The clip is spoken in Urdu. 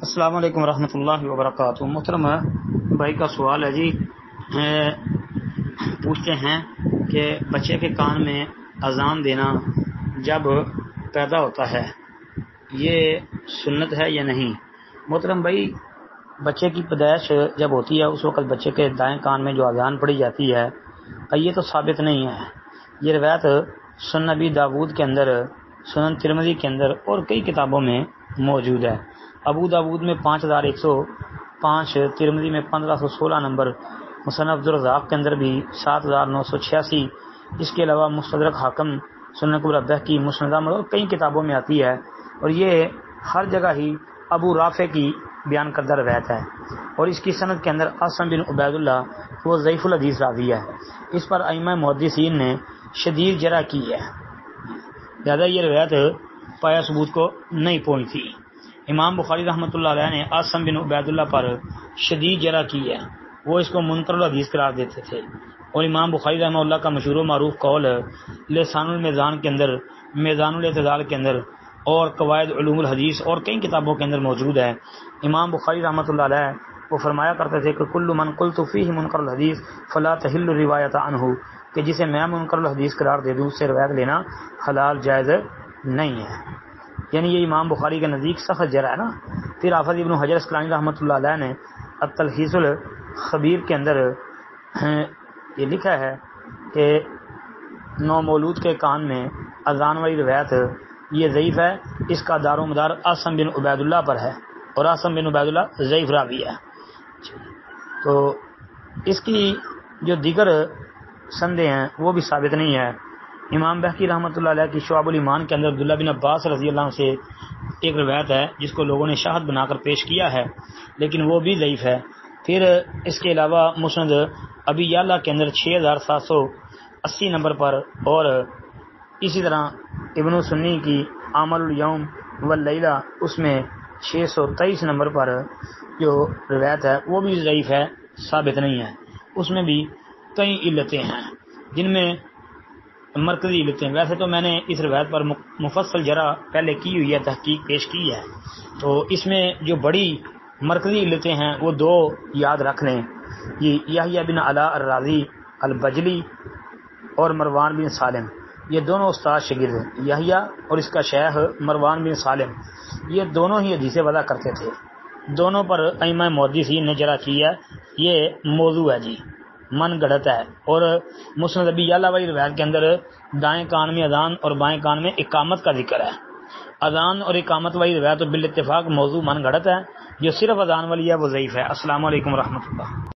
السلام علیکم ورحمۃ اللہ وبرکاتہ۔ محترم بھائی کا سوال ہے جی، پوچھتے ہیں کہ بچے کے کان میں اذان دینا جب پیدا ہوتا ہے یہ سنت ہے یا نہیں؟ محترم بھائی، بچے کی پیدائش جب ہوتی ہے اس وقت بچے کے دائیں کان میں جو اذان پڑھی جاتی ہے یہ تو ثابت نہیں ہے۔ یہ روایت سنن نبی داود کے اندر، سنن ترمذی کے اندر اور کئی کتابوں میں موجود ہے۔ ابو داود میں 5105، ترمذی میں 1516 نمبر، مصنف عبدالرزاق کے اندر بھی 7986، اس کے علاوہ مستدرک حاکم، سنن کبری بہقی، مسند احمد اور کئی کتابوں میں آتی ہے، اور یہ ہر جگہ ہی ابو رافع کی بیان کردہ روایت ہے، اور اس کی سند کے اندر عاصم بن عبید اللہ وہ ضعیف الحدیث راوی ہے۔ اس پر ائمہ محدثین نے شدید جرح کی ہے، لہذا یہ روایت پایا ثبوت کو نہیں پہنچتی۔ امام بخاری رحمۃ اللہ علیہ نے عاصم بن عبید اللہ پر شدید جرح کی ہے، وہ اس کو منکر الحدیث قرار دیتے تھے، اور امام بخاری رحمہ اللہ کا مشہور و معروف قول لسان المیزان کے اندر، میزان الاعتدال کے اندر اور قواعد علوم الحدیث اور کئی کتابوں کے اندر موجود ہے۔ امام بخاری رحمۃ اللہ علیہ وہ فرمایا کرتے تھے کہ کل من قلت فیہ منکر الحدیث فلا تحل روایت عنہ، کہ جسے میں منکر الحدیث قرار دے دوں اس سے روایت لینا حلال جائز نہیں ہے، یعنی یہ امام بخاری کے نزدیک سخت جرح ہے نا۔ پھر حافظ ابن حجر اسقلانی رحمۃ اللہ علیہ نے التلخیص الخبیر کے اندر یہ لکھا ہے کہ نو مولود کے کان میں اذان والی روایت یہ ضعیف ہے، اس کا دار و مدار عاصم بن عبید اللہ پر ہے، اور عاصم بن عبید اللہ ضعیف راوی ہے۔ تو اس کی جو دیگر سندیں ہیں وہ بھی ثابت نہیں ہے۔ امام بہقی رحمۃ اللہ علیہ کی شعب الایمان کے اندر عبداللہ بن عباس رضی اللہ عنہ سے ایک روایت ہے جس کو لوگوں نے شاہد بنا کر پیش کیا ہے، لیکن وہ بھی ضعیف ہے۔ پھر اس کے علاوہ مسند ابی یعلا کے اندر 6780 نمبر پر، اور اسی طرح ابن سنی کی عمل الیوم واللیلہ اس میں 623 نمبر پر جو روایت ہے وہ بھی ضعیف ہے، ثابت نہیں ہے۔ اس میں بھی کئی علتیں ہیں جن میں مرکزی علتیں، ویسے تو میں نے اس روایت پر مفصل جرح پہلے کی ہوئی ہے، تحقیق پیش کی ہے، تو اس میں جو بڑی مرکزی علتیں ہیں وہ دو یاد رکھ لیں، یہ یحییٰ بن علاء الرازی البجلی اور مروان بن سالم، یہ دونوں استاد شاگرد ہیں، یحییٰ اور اس کا شیخ مروان بن سالم، یہ دونوں ہی حدیث وضع کرتے تھے، دونوں پر ائمہ محدثین نے جرح کی ہے، یہ موضوع ہے جی، من گڑھت ہے۔ اور مسند ابی یعلا والی روایت کے اندر دائیں کان میں اذان اور بائیں کان میں اقامت کا ذکر ہے۔ اذان اور اقامت والی روایت بالاتفاق موضوع من گڑھت ہے، جو صرف اذان والی ہے وہ ضعیف ہے۔ السلام علیکم ورحمۃ اللہ۔